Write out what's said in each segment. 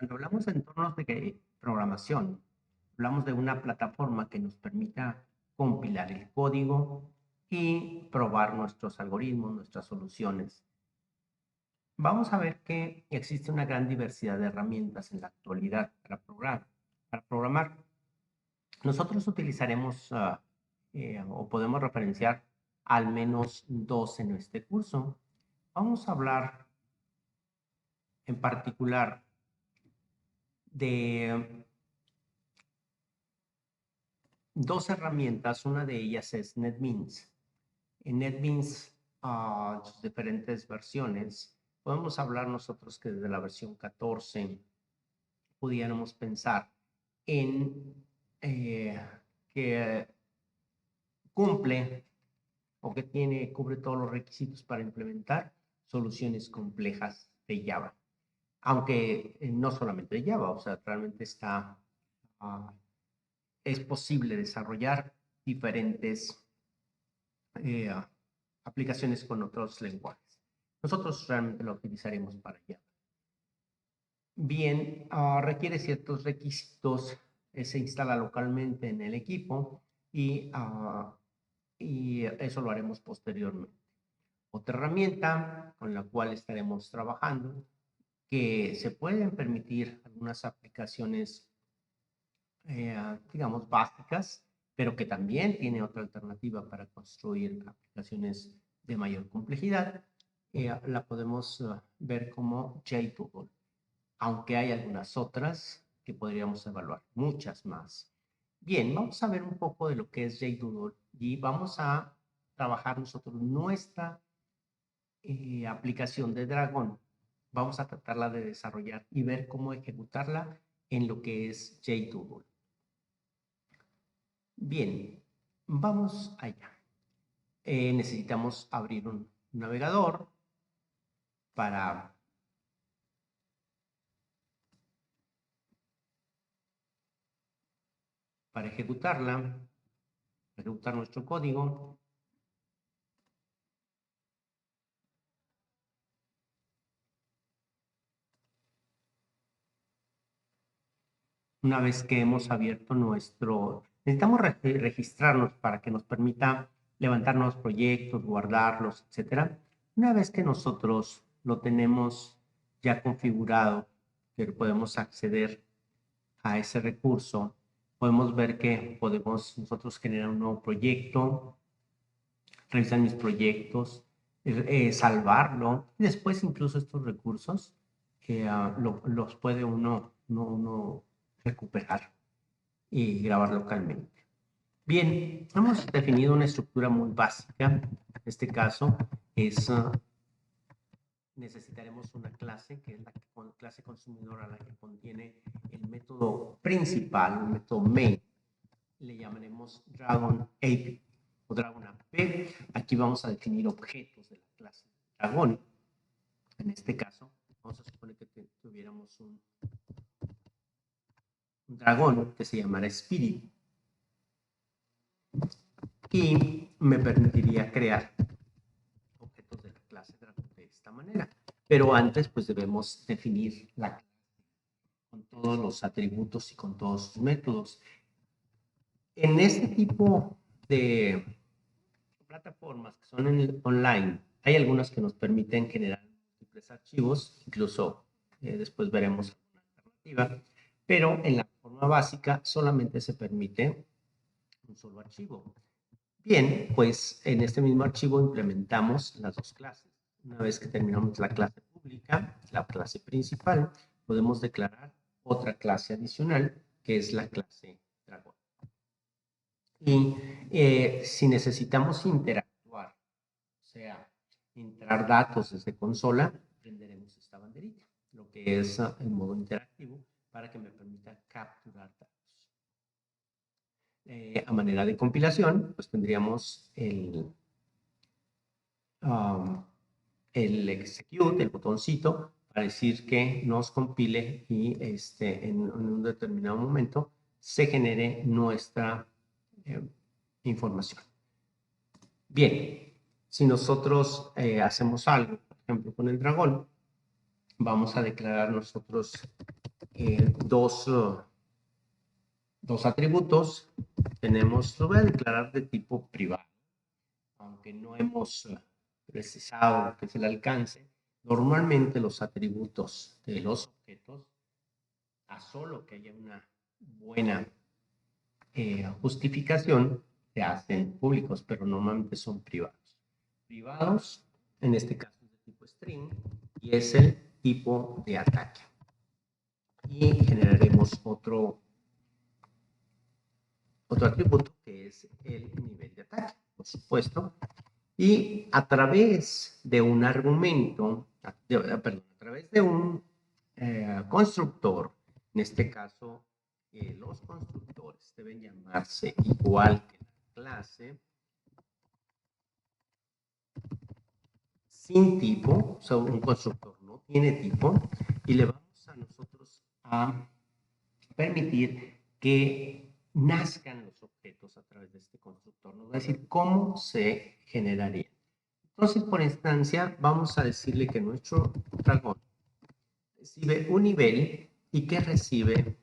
Cuando hablamos de entornos de programación, hablamos de una plataforma que nos permita compilar el código y probar nuestros algoritmos, nuestras soluciones. Vamos a ver que existe una gran diversidad de herramientas en la actualidad para programar. Nosotros utilizaremos o podemos referenciar al menos dos en este curso. Vamos a hablar en particular de dos herramientas. Una de ellas es NetBeans. En NetBeans, sus diferentes versiones, podemos hablar nosotros que desde la versión 14 pudiéramos pensar en que cumple o que cubre todos los requisitos para implementar soluciones complejas de Java. Aunque no solamente de Java, o sea, realmente es posible desarrollar diferentes eh, aplicaciones con otros lenguajes. Nosotros realmente lo utilizaremos para Java. Bien, requiere ciertos requisitos, se instala localmente en el equipo y eso lo haremos posteriormente. Otra herramienta con la cual estaremos trabajando, que se pueden permitir algunas aplicaciones, digamos, básicas, pero que también tiene otra alternativa para construir aplicaciones de mayor complejidad, la podemos ver como JDoodle, aunque hay algunas otras que podríamos evaluar, muchas más. Bien, vamos a ver un poco de lo que es JDoodle y vamos a trabajar nosotros nuestra aplicación de Dragon. Vamos a tratarla de desarrollar y ver cómo ejecutarla en lo que es JDoodle. Bien, vamos allá. Necesitamos abrir un navegador para ejecutarla, ejecutar nuestro código. Una vez que hemos abierto necesitamos registrarnos para que nos permita levantar nuevos proyectos, guardarlos, etcétera. Una vez que nosotros lo tenemos ya configurado, que podemos acceder a ese recurso, podemos ver que podemos nosotros generar un nuevo proyecto, revisar mis proyectos, salvarlo, y después incluso estos recursos los puede uno recuperar y grabar localmente. Bien, hemos definido una estructura muy básica. En este caso necesitaremos una clase, que es la clase consumidora, la que contiene el método principal, el método main. Le llamaremos Dragon API o Dragon API. Aquí vamos a definir objetos de la clase Dragon. En este caso, vamos a suponer que tuviéramos un dragón que se llamara Spirit y me permitiría crear objetos de la clase Dragon de esta manera. Pero antes, pues debemos definir la clase con todos los atributos y con todos sus métodos. En este tipo de plataformas que son online, hay algunas que nos permiten generar múltiples archivos, incluso después veremos una alternativa, pero en la forma básica solamente se permite un solo archivo. Bien, pues en este mismo archivo implementamos las dos clases. Una vez que terminamos la clase pública, la clase principal, podemos declarar otra clase adicional, que es la clase Dragon. Y si necesitamos interactuar, o sea, entrar datos desde consola, prenderemos esta banderita, lo que es el modo interactivo, para que me permita capturar datos. A manera de compilación, pues tendríamos el execute, el botoncito, para decir que nos compile y en un determinado momento se genere nuestra información. Bien, si nosotros hacemos algo, por ejemplo, con el dragón, vamos a declarar nosotros dos atributos. Lo voy a declarar de tipo privado, aunque no hemos precisado lo que es el alcance. Normalmente los atributos de los objetos, a solo que haya una buena justificación, se hacen públicos, pero normalmente son privados. Privados, en este caso es de tipo string, y es el tipo de ataque. Y generaremos otro atributo que es el nivel de ataque, por supuesto. Y a través de un argumento, a través de un constructor, en este caso, los constructores deben llamarse igual que la clase, sin tipo, o sea, un constructor no tiene tipo, y le vamos a nosotros a permitir que nazcan los objetos a través de este constructor. Nos va a decir cómo se generaría. Entonces, por instancia, vamos a decirle que nuestro dragón recibe un nivel y que recibe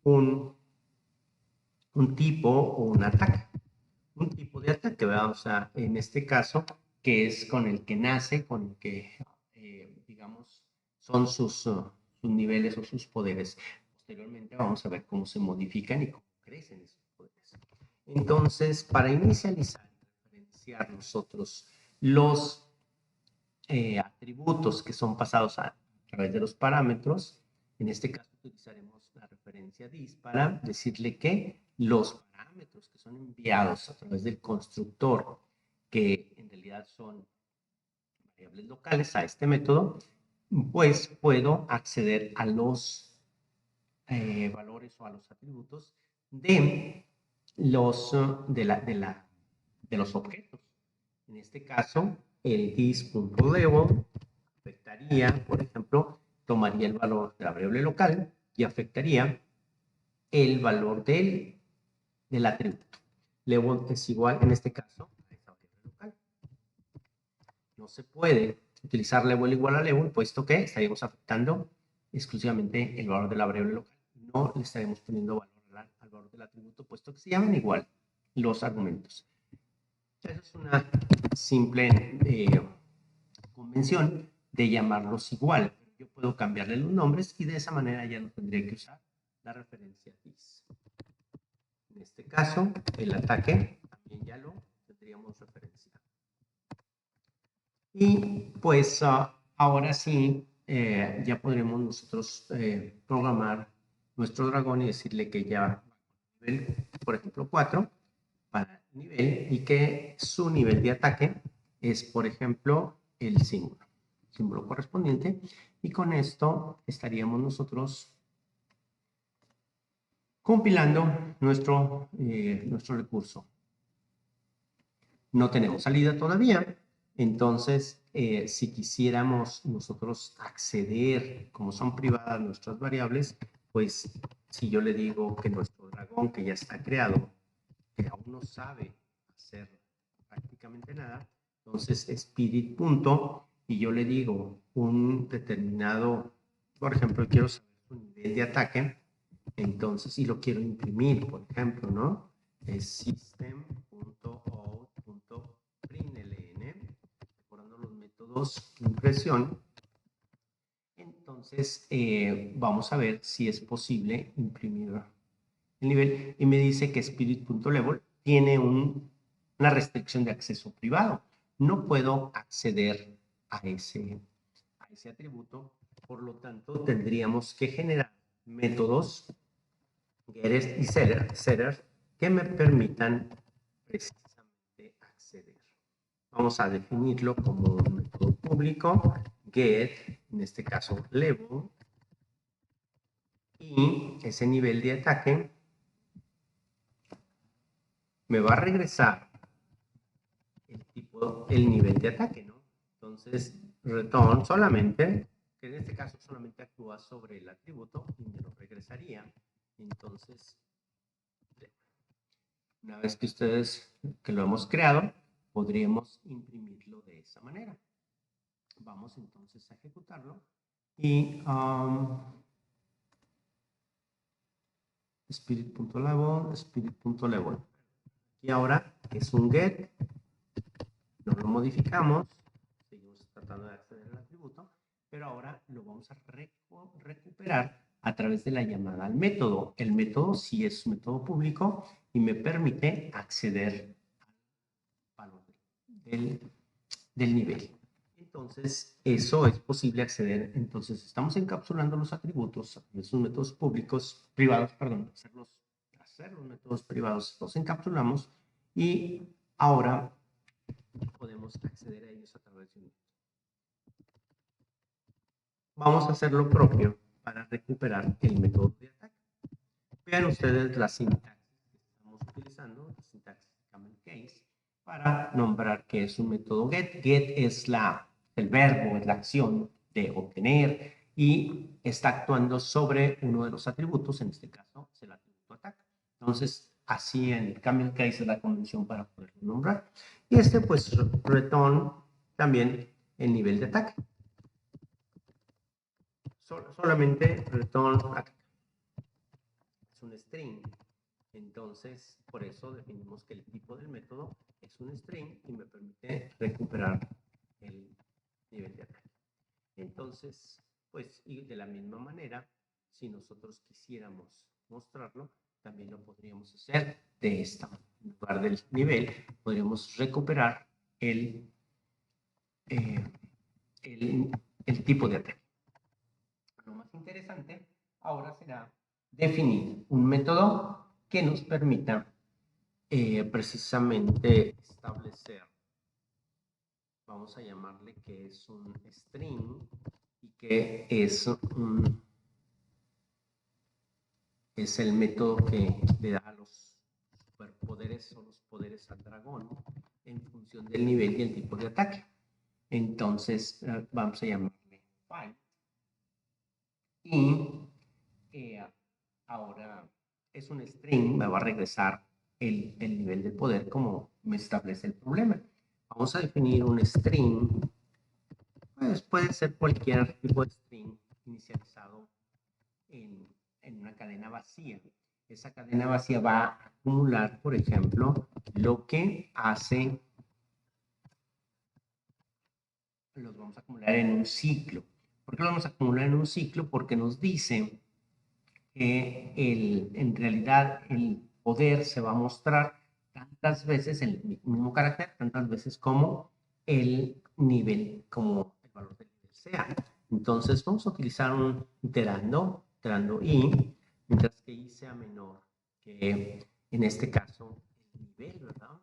un tipo o un ataque. Un tipo de ataque, ¿verdad? O sea, en este caso, que es con el que nace, con el que, digamos, son sus niveles o sus poderes. Posteriormente vamos a ver cómo se modifican y cómo crecen esos poderes. Entonces, para inicializar y referenciar nosotros los atributos que son pasados a través de los parámetros, en este caso utilizaremos la referencia dis para decirle que los parámetros que son enviados a través del constructor, que en realidad son variables locales a este método, pues puedo acceder a los valores o a los atributos de los, de los objetos. En este caso, el dis.level afectaría, por ejemplo, tomaría el valor de la variable local y afectaría el valor del atributo. Level es igual, en este caso, a esta variable local. No se puede utilizar level igual a level, puesto que estaríamos afectando exclusivamente el valor de la variable local. No le estaremos poniendo valor al valor del atributo, puesto que se llaman igual los argumentos. Eso es una simple convención de llamarlos igual. Yo puedo cambiarle los nombres y de esa manera ya no tendría que usar la referencia dis. En este caso, el ataque también ya lo tendríamos referenciado. Y pues ahora sí, ya podremos nosotros programar nuestro dragón y decirle que ya nivel, por ejemplo, 4 para nivel y que su nivel de ataque es, por ejemplo, el símbolo correspondiente. Y con esto estaríamos nosotros compilando nuestro recurso. No tenemos salida todavía, entonces si quisiéramos nosotros acceder, como son privadas nuestras variables, pues si yo le digo que nuestro dragón que ya está creado, que aún no sabe hacer prácticamente nada, entonces spirit punto y yo le digo un determinado, por ejemplo, quiero saber su nivel de ataque, entonces, y lo quiero imprimir, por ejemplo, ¿no? Es system.out.println, recordando los métodos de impresión. Entonces, vamos a ver si es posible imprimir el nivel y me dice que spirit.level tiene una restricción de acceso privado. No puedo acceder a ese atributo, por lo tanto tendríamos que generar métodos getters y setters que me permitan precisamente acceder. Vamos a definirlo como un método público, get, en este caso level, y ese nivel de ataque me va a regresar el nivel de ataque, ¿no? Entonces, return solamente, que en este caso solamente actúa sobre el atributo y me lo regresaría. Entonces, una vez que lo hemos creado, podríamos imprimirlo de esa manera. Vamos entonces a ejecutarlo y spirit.label, spirit.label. Y ahora es un get, no lo modificamos, seguimos tratando de acceder al atributo, pero ahora lo vamos a recuperar a través de la llamada al método. El método sí es un método público y me permite acceder al valor del nivel. Entonces, eso es posible acceder. Entonces, estamos encapsulando los atributos, esos métodos públicos, privados, perdón, hacer los métodos privados, los encapsulamos y ahora podemos acceder a ellos a través de un método. Vamos a hacer lo propio para recuperar el método de ataque. Vean ustedes la sintaxis que estamos utilizando, la sintaxis camel case, para nombrar que es un método get. Get es el verbo, es la acción de obtener y está actuando sobre uno de los atributos, en este caso es el atributo ataque. Entonces, así en el camel case es la convención para poderlo nombrar. Y pues return también el nivel de ataque. Solamente return ataque. Es un string. Entonces, por eso definimos que el tipo del método es un string y me permite recuperar el nivel de ataque. Entonces, pues, y de la misma manera, si nosotros quisiéramos mostrarlo, también lo podríamos hacer de esta manera. En lugar del nivel, podríamos recuperar el tipo de ataque. Lo más interesante ahora será definir un método que nos permita precisamente establecer, vamos a llamarle que es un string y que es el método que le da los superpoderes o los poderes al dragón en función del nivel y el tipo de ataque. Entonces vamos a llamarle fight y ahora es un string, me va a regresar el nivel de poder como me establece el problema. Vamos a definir un string, pues puede ser cualquier tipo de string inicializado en una cadena vacía. Esa cadena vacía va a acumular, por ejemplo, lo que hace, los vamos a acumular en un ciclo. ¿Por qué lo vamos a acumular en un ciclo? Porque nos dice que en realidad el poder se va a mostrar tantas veces, el mismo carácter, tantas veces como el nivel, como el valor del nivel sea. Entonces vamos a utilizar un iterando i, mientras que i sea menor que, en este caso, el nivel, ¿verdad?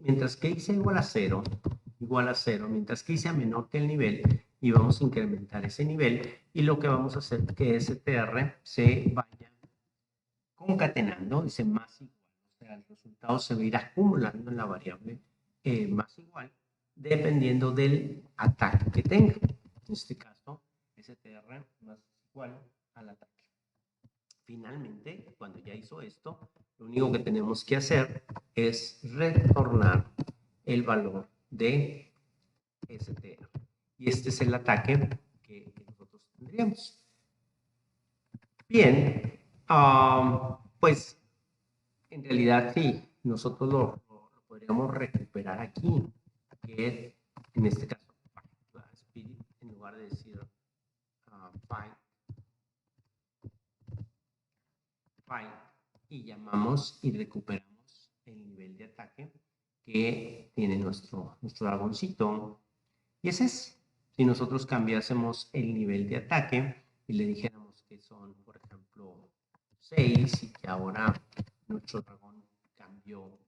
Mientras que i sea igual a 0, mientras que i sea menor que el nivel, y vamos a incrementar ese nivel, y lo que vamos a hacer es que str se vaya concatenando, dice más igual, o sea, el resultado se va a ir acumulando en la variable más igual, dependiendo del ataque que tenga. En este caso, str más igual al ataque. Finalmente, cuando ya hizo esto, lo único que tenemos que hacer es retornar el valor de str. Y este es el ataque que nosotros tendríamos. Bien, pues en realidad sí, nosotros lo podríamos recuperar aquí, que en este caso, spirit, en lugar de decir find, y llamamos y recuperamos el nivel de ataque que tiene nuestro dragoncito. Y ese es, si nosotros cambiásemos el nivel de ataque y le dijéramos que son, por ejemplo, 6 y que ahora nuestro dragón cambió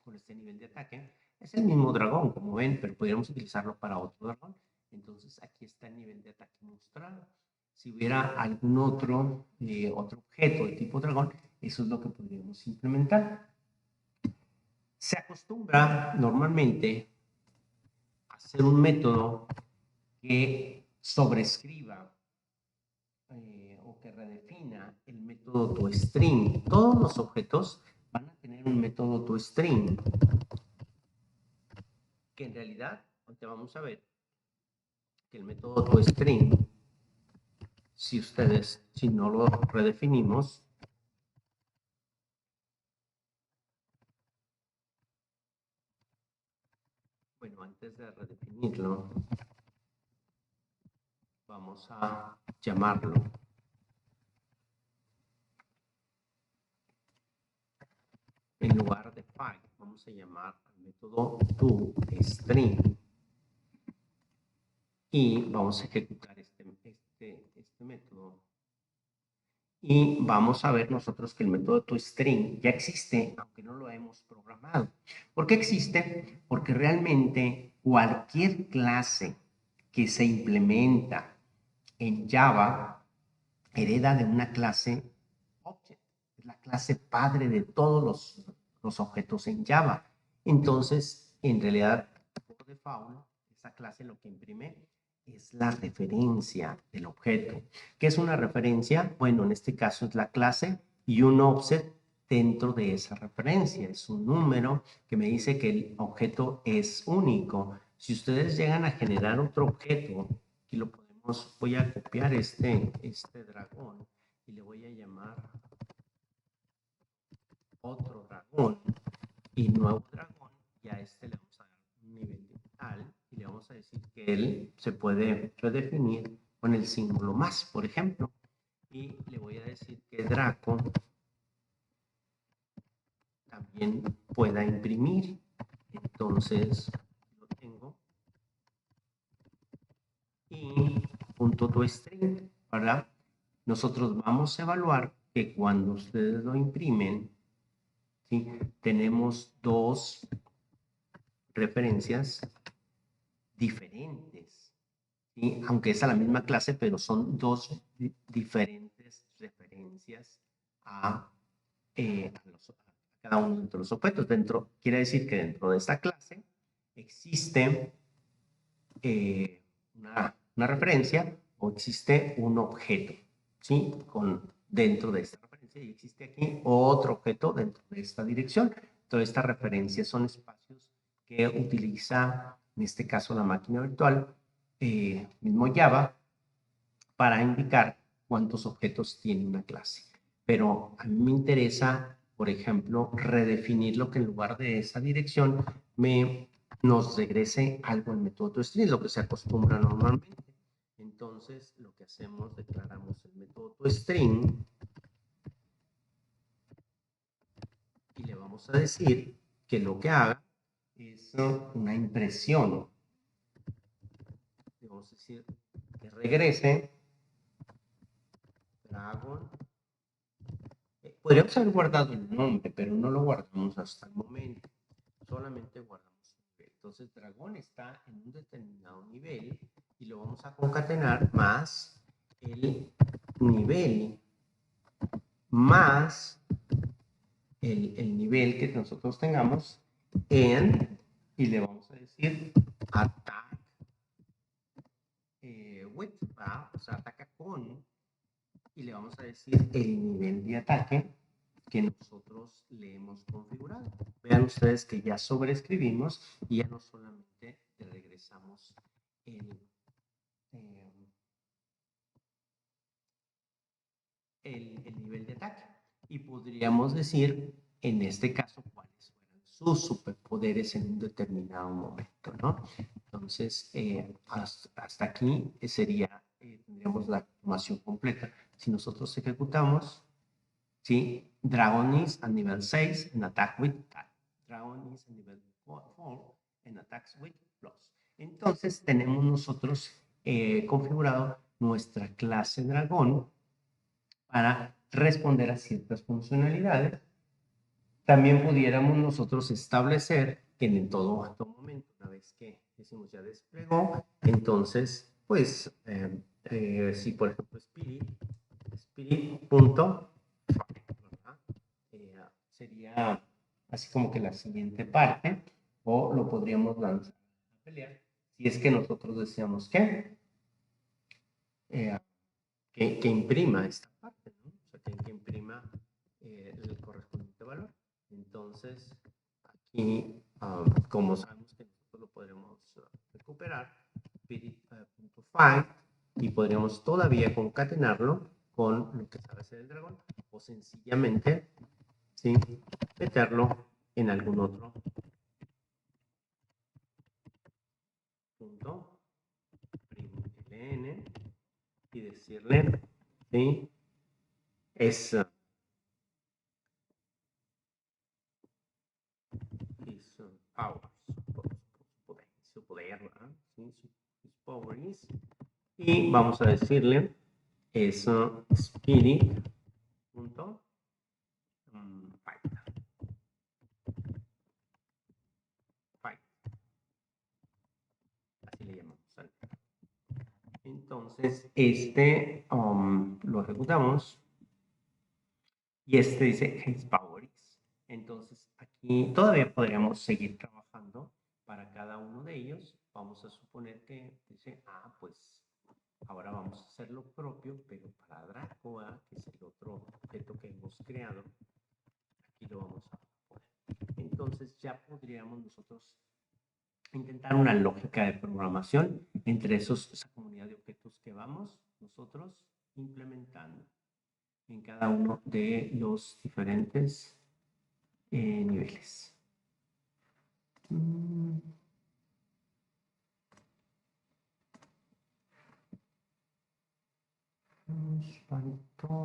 con este nivel de ataque, es el mismo dragón, como ven, pero podríamos utilizarlo para otro dragón. Entonces aquí está el nivel de ataque mostrado. Si hubiera algún otro objeto de tipo dragón, eso es lo que podríamos implementar. Se acostumbra normalmente a hacer un método que sobrescriba o que redefina el método toString. Todos los objetos van a tener un método toString, que en realidad, ahorita vamos a ver que el método toString si no lo redefinimos, bueno, antes de redefinirlo, vamos a llamarlo en lugar de find, vamos a llamar al método toString y vamos a ejecutar este método. Y vamos a ver nosotros que el método toString ya existe, aunque no lo hemos programado. ¿Por qué existe? Porque realmente cualquier clase que se implementa en Java hereda de una clase object. Es la clase padre de todos los objetos en Java. Entonces, en realidad, por default, esa clase lo que imprime es la referencia del objeto. ¿Qué es una referencia? Bueno, en este caso es la clase y un offset dentro de esa referencia. Es un número que me dice que el objeto es único. Si ustedes llegan a generar otro objeto, aquí lo podemos, voy a copiar este dragón y le voy a llamar otro dragón y nuevo dragón, y a este le vamos a dar un nivel digital y le vamos a decir que él se puede redefinir con el símbolo más, por ejemplo, y le voy a decir que Draco también pueda imprimir. Entonces lo tengo y punto toString. Ahora nosotros vamos a evaluar que cuando ustedes lo imprimen, ¿sí?, tenemos dos referencias diferentes, ¿sí?, aunque es a la misma clase, pero son dos diferentes referencias a cada uno de los objetos. Quiere decir que dentro de esta clase existe una referencia o existe un objeto, ¿sí?, dentro de esta referencia, y existe aquí otro objeto dentro de esta dirección. Todas estas referencias son espacios que utiliza, en este caso, la máquina virtual, mismo Java, para indicar cuántos objetos tiene una clase. Pero a mí me interesa, por ejemplo, redefinir lo que en lugar de esa dirección nos regrese algo al método toString, lo que se acostumbra normalmente. Entonces, lo que hacemos, declaramos el método toString y le vamos a decir que lo que haga es una impresión. Le vamos a decir que regrese Dragon. Podríamos haber guardado el nombre, pero no lo guardamos hasta el momento. Solamente guardamos el nivel. Entonces, dragón está en un determinado nivel y lo vamos a concatenar más el nivel más el nivel que nosotros tengamos en, y le vamos a decir attack with, o sea, ataca con, y le vamos a decir el nivel de ataque que nosotros le hemos configurado. Vean ustedes que ya sobreescribimos y ya no solamente le regresamos el nivel de ataque. Y podríamos decir, en este caso, cuáles fueran sus superpoderes en un determinado momento, ¿no? Entonces, hasta aquí sería, tendríamos la información completa. Si nosotros ejecutamos, ¿sí? Dragon is a nivel 6 en Attack with Tag. Dragon is a nivel 4 en Attacks with Plus. Entonces, tenemos nosotros configurado nuestra clase dragón para responder a ciertas funcionalidades. También pudiéramos nosotros establecer que en todo momento, una vez que decimos ya desplegó, entonces, pues, si por ejemplo spirit sería así como que la siguiente parte, o lo podríamos lanzar a pelear si es que nosotros deseamos que imprima esta parte, ¿no? O sea, que imprima el correspondiente valor. Entonces, aquí, como sabemos que nosotros lo podremos recuperar, spirit.find, y podríamos todavía concatenarlo con lo que sabe hacer el dragón o sencillamente, ¿sí?, meterlo en algún otro punto ln y decirle, ¿sí?, es power, su poder, ¿verdad? ¿Sí? Su power is. Y vamos a decirle es spirit punto fight. Así le llamamos. ¿Sale? Entonces, lo ejecutamos y este dice his power is. Entonces, aquí todavía podríamos seguir trabajando para cada uno de ellos. Vamos a suponer que dice, pues ahora vamos a hacer lo propio, pero para Dracoa, que es el otro objeto que hemos creado. Aquí lo vamos a poner. Entonces ya podríamos nosotros intentar una lógica de programación entre esa comunidad de objetos que vamos nosotros implementando en cada uno de los diferentes niveles. Nos faltó